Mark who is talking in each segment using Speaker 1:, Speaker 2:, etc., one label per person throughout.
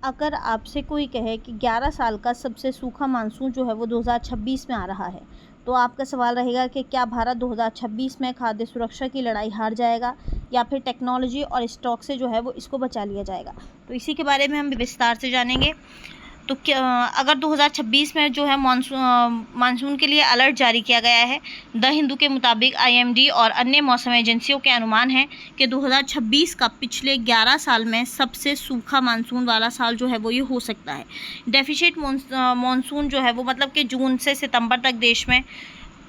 Speaker 1: अगर आपसे कोई कहे कि 11 साल का सबसे सूखा मानसून जो है वो 2026 में आ रहा है, तो आपका सवाल रहेगा कि क्या भारत 2026 में खाद्य सुरक्षा की लड़ाई हार जाएगा या फिर टेक्नोलॉजी और स्टॉक से जो है वो इसको बचा लिया जाएगा। तो इसी के बारे में हम विस्तार से जानेंगे। तो क्या अगर 2026 में जो है मानसून के लिए अलर्ट जारी किया गया है। द हिंदू के मुताबिक आईएमडी और अन्य मौसम एजेंसियों के अनुमान है कि 2026 का पिछले 11 साल में सबसे सूखा मानसून वाला साल जो है वो ये हो सकता है। डेफिसिट मानसून जो है वो मतलब कि जून से सितंबर तक देश में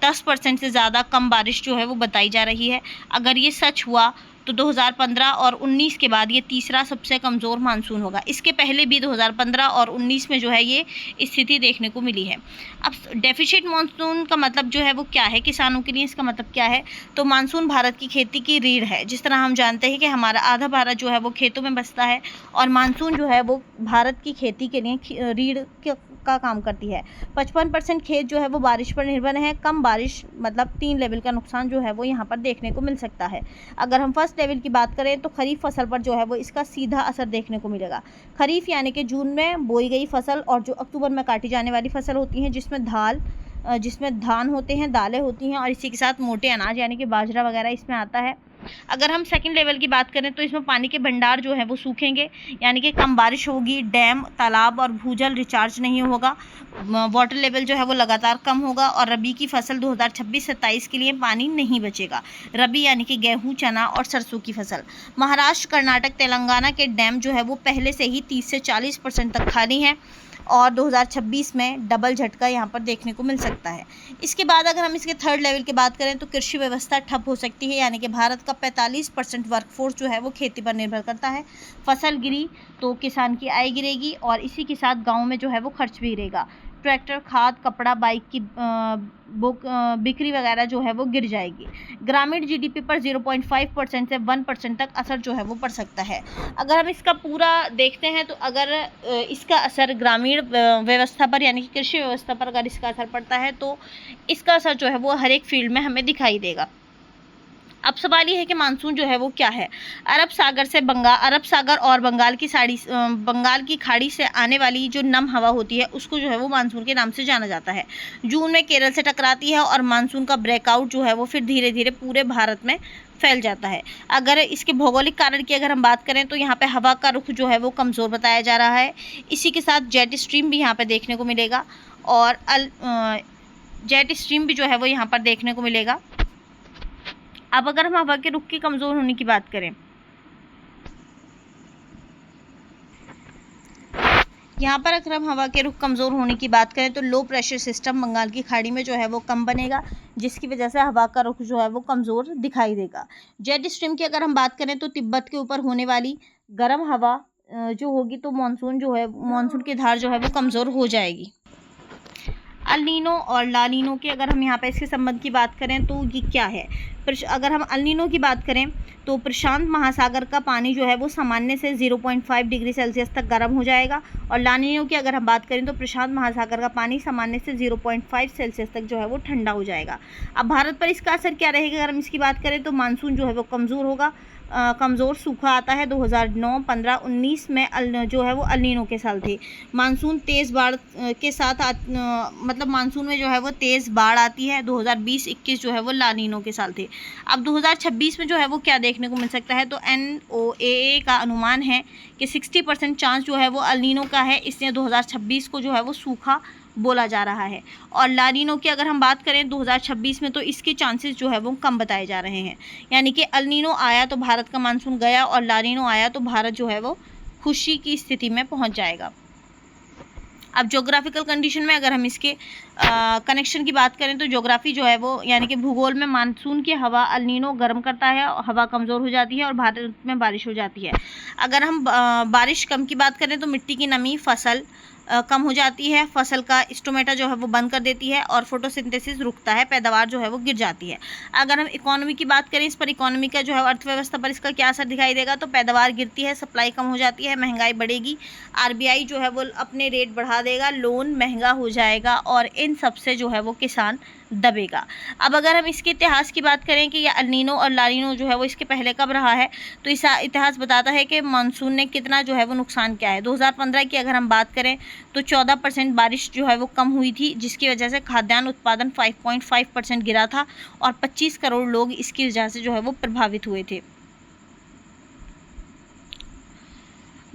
Speaker 1: 10% से ज़्यादा कम बारिश जो है वो बताई जा रही है। अगर ये सच हुआ तो 2015 और 19 के बाद ये तीसरा सबसे कमज़ोर मानसून होगा। इसके पहले भी 2015 और 19 में जो है ये स्थिति देखने को मिली है। अब डेफिसिट मानसून का मतलब जो है वो क्या है, किसानों के लिए इसका मतलब क्या है। तो मानसून भारत की खेती की रीढ़ है। जिस तरह हम जानते हैं कि हमारा आधा भारत जो है वो खेतों में बसता है और मानसून जो है वो भारत की खेती के लिए रीढ़ का काम करती है। 55% खेत जो है वो बारिश पर निर्भर है। कम बारिश मतलब 3 लेवल का नुकसान जो है वो यहाँ पर देखने को मिल सकता है। अगर हम फर्स्ट लेवल की बात करें तो खरीफ फसल पर जो है वो इसका सीधा असर देखने को मिलेगा। खरीफ यानी कि जून में बोई गई फसल और जो अक्टूबर में काटी जाने वाली फसल होती है, जिसमें धान होते हैं, दालें होती हैं और इसी के साथ मोटे अनाज यानी कि बाजरा वगैरह इसमें आता है। अगर हम सेकंड लेवल की बात करें तो इसमें पानी के भंडार जो है वो सूखेंगे, यानी कि कम बारिश होगी, डैम, तालाब और भूजल रिचार्ज नहीं होगा, वाटर लेवल जो है वो लगातार कम होगा और रबी की फसल 2026-27 के लिए पानी नहीं बचेगा। रबी यानी कि गेहूं, चना और सरसों की फसल। महाराष्ट्र, कर्नाटक, तेलंगाना के डैम जो है वो पहले से ही 30 से 40% तक खाली हैं और 2026 में डबल झटका यहाँ पर देखने को मिल सकता है। इसके बाद अगर हम इसके थर्ड लेवल की बात करें तो कृषि व्यवस्था ठप हो सकती है, यानी कि भारत का 45% वर्कफोर्स जो है वो खेती पर निर्भर करता है। फसल गिरी तो किसान की आय गिरेगी और इसी के साथ गाँव में जो है वो खर्च भी गिरेगा। ट्रैक्टर, खाद, कपड़ा, बाइक की बिक्री वगैरह जो है वो गिर जाएगी। ग्रामीण जीडीपी पर 0.5% से 1% तक असर जो है वो पड़ सकता है। अगर हम इसका पूरा देखते हैं तो अगर इसका असर ग्रामीण व्यवस्था पर यानी कि कृषि व्यवस्था पर अगर इसका असर पड़ता है तो इसका असर जो है वो हर एक फील्ड में हमें दिखाई देगा। अब सवाल ये है कि मानसून जो है वो क्या है। अरब सागर और बंगाल की खाड़ी से आने वाली जो नम हवा होती है उसको जो है वो मानसून के नाम से जाना जाता है। जून में केरल से टकराती है और मानसून का ब्रेकआउट जो है वो फिर धीरे धीरे पूरे भारत में फैल जाता है। अगर इसके भौगोलिक कारण की अगर हम बात करें तो यहाँ पे हवा का रुख जो है वो कमज़ोर बताया जा रहा है। इसी के साथ जेट स्ट्रीम भी यहाँ पे देखने को मिलेगा और जेट स्ट्रीम भी जो है वो यहाँ पर देखने को मिलेगा। अब अगर हम हवा के रुख की कमज़ोर होने की बात करें, यहाँ पर अगर हम हवा के रुख कमज़ोर होने की बात करें तो लो प्रेशर सिस्टम बंगाल की खाड़ी में जो है वो कम बनेगा, जिसकी वजह से हवा का रुख जो है वो कमज़ोर दिखाई देगा। जेट स्ट्रीम की अगर हम बात करें तो तिब्बत के ऊपर होने वाली गर्म हवा जो होगी तो मानसून की धार जो है वो कमज़ोर हो जाएगी। अल नीनो और ला नीनो की अगर हम यहाँ पे इसके संबंध की बात करें तो ये क्या है। अगर हम अल नीनो की बात करें तो प्रशांत महासागर का पानी जो है वो सामान्य से 0.5 डिग्री सेल्सियस तक गर्म हो जाएगा और ला नीनो की अगर हम बात करें तो प्रशांत महासागर का पानी सामान्य से 0.5 सेल्सियस तक जो है वो ठंडा हो जाएगा। अब भारत पर इसका असर क्या रहेगा अगर हम इसकी बात करें तो मानसून जो है वो कमज़ोर होगा। कमज़ोर सूखा आता है। 2009, 15, 19 में जो है वो अल नीनो के साल थे। मानसून तेज़ बाढ़ के साथ मतलब मानसून में जो है वो तेज़ बाढ़ आती है। 2020-21 जो है वो ला नीनो के साल थे। अब 2026 में जो है वो क्या देखने को मिल सकता है तो NOAA का अनुमान है कि 60% चांस जो है वो अल नीनो का है, इसलिए 2026 को जो है वो सूखा बोला जा रहा है। और ला नीनो की अगर हम बात करें 2026 में तो इसके चांसेस जो है वो कम बताए जा रहे हैं, यानी कि अल नीनो आया तो भारत का मानसून गया और ला नीनो आया तो भारत जो है वो खुशी की स्थिति में पहुंच जाएगा। अब ज्योग्राफिकल कंडीशन में अगर हम इसके कनेक्शन की बात करें तो ज्योग्राफी जो है वो यानी कि भूगोल में मानसून की हवा अल नीनो गर्म करता है, हवा कमज़ोर हो जाती है और भारत में बारिश हो जाती है। अगर हम बारिश कम की बात करें तो मिट्टी की नमी, फसल कम हो जाती है, फसल का स्टोमेटा जो है वो बंद कर देती है और फोटोसिंथेसिस रुकता है, पैदावार जो है वो गिर जाती है। अगर हम इकोनॉमी की बात करें, इस पर इकोनॉमी का जो है अर्थव्यवस्था पर इसका क्या असर दिखाई देगा तो पैदावार गिरती है, सप्लाई कम हो जाती है, महंगाई बढ़ेगी, RBI जो है वो अपने रेट बढ़ा देगा, लोन महंगा हो जाएगा और इन सब से जो है वो किसान दबेगा। अब अगर हम इसके इतिहास की बात करें कि यह एल नीनो और ला नीनो जो है वो इसके पहले कब रहा है, तो इस इतिहास बताता है कि मानसून ने कितना जो है वो नुकसान किया है। 2015 की अगर हम बात करें तो 14% बारिश जो है वो कम हुई थी, जिसकी वजह से खाद्यान्न उत्पादन 5.5% गिरा था और 25 करोड़ लोग इसकी वजह से जो है वो प्रभावित हुए थे।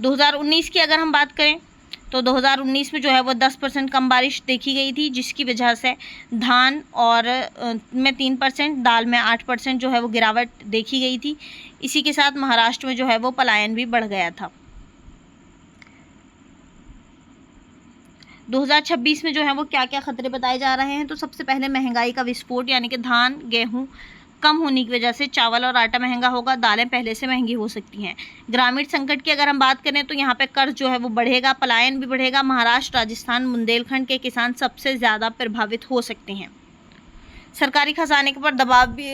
Speaker 1: 2019 की अगर हम बात करें तो 2019 में जो है वो 10% कम बारिश देखी गई थी, जिसकी वजह से धान और में 3%, दाल में 8% जो है वो गिरावट देखी गई थी। इसी के साथ महाराष्ट्र में जो है वो पलायन भी बढ़ गया था। 2026 में जो है वो क्या क्या खतरे बताए जा रहे हैं, तो सबसे पहले महंगाई का विस्फोट, यानी कि धान गेहूं कम होने की वजह से चावल और आटा महंगा होगा, दालें पहले से महंगी हो सकती हैं। ग्रामीण संकट की अगर हम बात करें तो यहाँ पे कर्ज जो है वो बढ़ेगा, पलायन भी बढ़ेगा। महाराष्ट्र, राजस्थान, बुंदेलखंड के किसान सबसे ज़्यादा प्रभावित हो सकते हैं। सरकारी खजाने के पर दबाव भी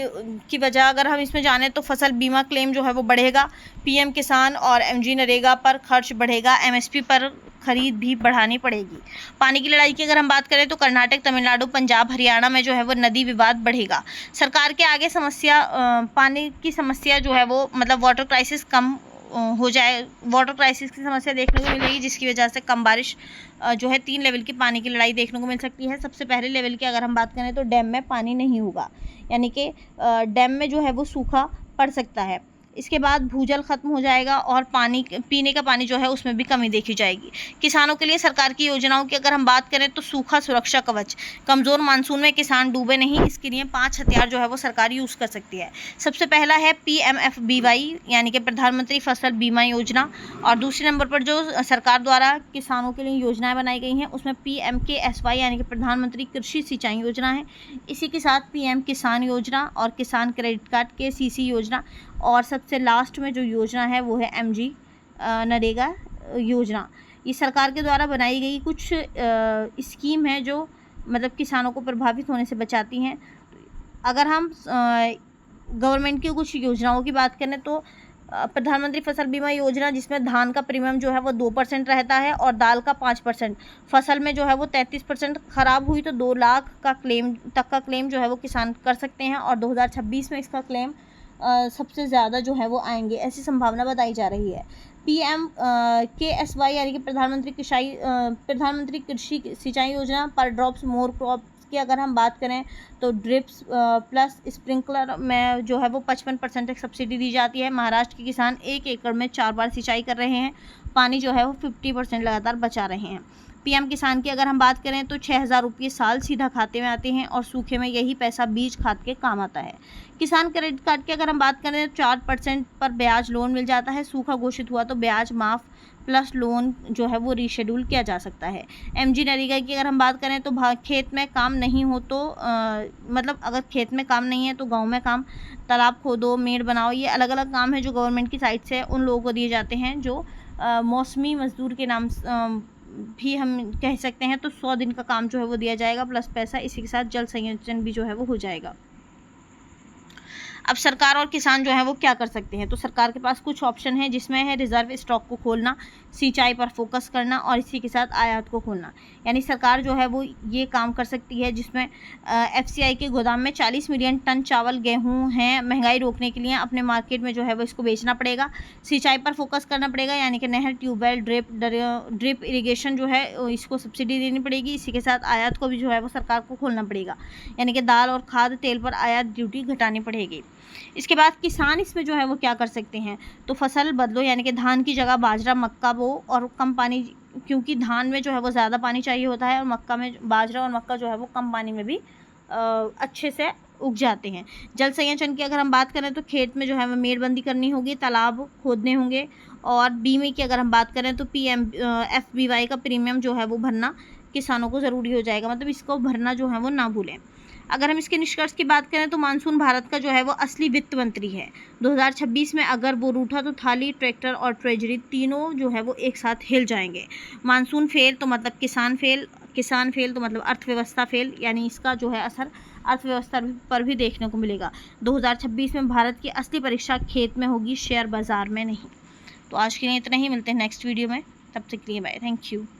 Speaker 1: की वजह अगर हम इसमें जानें तो फसल बीमा क्लेम जो है वो बढ़ेगा, पीएम किसान और एमजी नरेगा पर खर्च बढ़ेगा, एमएसपी पर खरीद भी बढ़ानी पड़ेगी। पानी की लड़ाई की अगर हम बात करें तो कर्नाटक, तमिलनाडु, पंजाब, हरियाणा में जो है वो नदी विवाद बढ़ेगा। सरकार के आगे समस्या पानी की समस्या जो है वो मतलब वाटर क्राइसिस कम हो जाए, वाटर क्राइसिस की समस्या देखने को मिलेगी, जिसकी वजह से कम बारिश जो है 3 लेवल की पानी की लड़ाई देखने को मिल सकती है। सबसे पहले लेवल की अगर हम बात करें तो डैम में पानी नहीं होगा, यानी कि डैम में जो है वो सूखा पड़ सकता है। इसके बाद भूजल खत्म हो जाएगा और पानी, पीने का पानी जो है उसमें भी कमी देखी जाएगी। किसानों के लिए सरकार की योजनाओं की अगर हम बात करें तो सूखा सुरक्षा कवच, कमज़ोर मानसून में किसान डूबे नहीं, इसके लिए 5 हथियार जो है वो सरकार यूज़ कर सकती है। सबसे पहला है PMFBY यानी कि प्रधानमंत्री फसल बीमा योजना, और दूसरे नंबर पर जो सरकार द्वारा किसानों के लिए योजनाएं बनाई गई हैं उसमें PMKSY यानी कि प्रधानमंत्री कृषि सिंचाई योजना है। इसी के साथ PM किसान योजना और किसान क्रेडिट कार्ड KCC योजना, और सबसे लास्ट में जो योजना है वो है MG नरेगा योजना। ये सरकार के द्वारा बनाई गई कुछ स्कीम है जो मतलब किसानों को प्रभावित होने से बचाती हैं। अगर हम गवर्नमेंट की कुछ योजनाओं की बात करें तो प्रधानमंत्री फसल बीमा योजना, जिसमें धान का प्रीमियम जो है वो 2% रहता है और दाल का 5%, फसल में जो है वो 33% ख़राब हुई तो 2 लाख का क्लेम जो है वो किसान कर सकते हैं, और 2026 में इसका क्लेम सबसे ज़्यादा जो है वो आएंगे, ऐसी संभावना बताई जा रही है। PMKSY यानी कि प्रधानमंत्री कृषि सिंचाई योजना पर ड्रॉप्स मोर क्रॉप्स की अगर हम बात करें तो ड्रिप्स प्लस स्प्रिंकलर में जो है वो 55% तक सब्सिडी दी जाती है। महाराष्ट्र के किसान 1 एकड़ में 4 बार सिंचाई कर रहे हैं, पानी जो है वो 50% लगातार बचा रहे हैं। PM किसान की अगर हम बात करें तो 6,000 रुपये साल सीधा खाते में आते हैं और सूखे में यही पैसा बीज खाद के काम आता है। किसान क्रेडिट कार्ड की अगर हम बात करें तो 4% पर ब्याज लोन मिल जाता है, सूखा घोषित हुआ तो ब्याज माफ़ प्लस लोन जो है वो रीशेड्यूल किया जा सकता है। MG नरेगा की अगर हम बात करें तो खेत में काम नहीं हो तो मतलब अगर खेत में काम नहीं है तो गाँव में काम, तालाब खोदो, मेड़ बनाओ, ये अलग अलग काम है जो गवर्नमेंट की साइड से उन लोगों को दिए जाते हैं जो मौसमी मजदूर के नाम भी हम कह सकते हैं। तो 100 दिन का काम जो है वो दिया जाएगा प्लस पैसा, इसी के साथ जल संयोजन भी जो है वो हो जाएगा। अब सरकार और किसान जो है वो क्या कर सकते हैं, तो सरकार के पास कुछ ऑप्शन है, जिसमें है रिजर्व स्टॉक को खोलना, सिंचाई पर फोकस करना और इसी के साथ आयात को खोलना। यानी सरकार जो है वो ये काम कर सकती है, जिसमें FCI के गोदाम में 40 मिलियन टन चावल गेहूं हैं, महंगाई रोकने के लिए अपने मार्केट में जो है वो इसको बेचना पड़ेगा। सिंचाई पर फोकस करना पड़ेगा, यानी कि नहर, ट्यूबवेल, ड्रिप इरीगेशन जो है इसको सब्सिडी देनी पड़ेगी। इसी के साथ आयात को भी जो है वो सरकार को खोलना पड़ेगा, यानी कि दाल और खाद्य तेल पर आयात ड्यूटी घटानी पड़ेगी। इसके बाद किसान इसमें जो है वो क्या कर सकते हैं, तो फसल बदलो, यानी कि धान की जगह बाजरा, मक्का बो और कम पानी, क्योंकि धान में जो है वो ज़्यादा पानी चाहिए होता है और मक्का में, बाजरा और मक्का जो है वो कम पानी में भी अच्छे से उग जाते हैं। जल संचयन की अगर हम बात करें तो खेत में जो है वो मेड़बंदी करनी होगी, तालाब खोदने होंगे, और बीमे की अगर हम बात करें तो PMFBY का प्रीमियम जो है वो भरना किसानों को ज़रूरी हो जाएगा, मतलब इसको भरना जो है वो ना भूलें। अगर हम इसके निष्कर्ष की बात करें तो मानसून भारत का जो है वो असली वित्त मंत्री है। 2026 में अगर वो रूठा तो थाली, ट्रैक्टर और ट्रेजरी तीनों जो है वो एक साथ हिल जाएंगे। मानसून फेल तो मतलब किसान फेल तो मतलब अर्थव्यवस्था फेल, यानी इसका जो है असर अर्थव्यवस्था पर भी देखने को मिलेगा। 2026 में भारत की असली परीक्षा खेत में होगी, शेयर बाजार में नहीं। तो आज के लिए इतना ही, मिलते हैं नेक्स्ट वीडियो में, तब तक के लिए बाय, थैंक यू।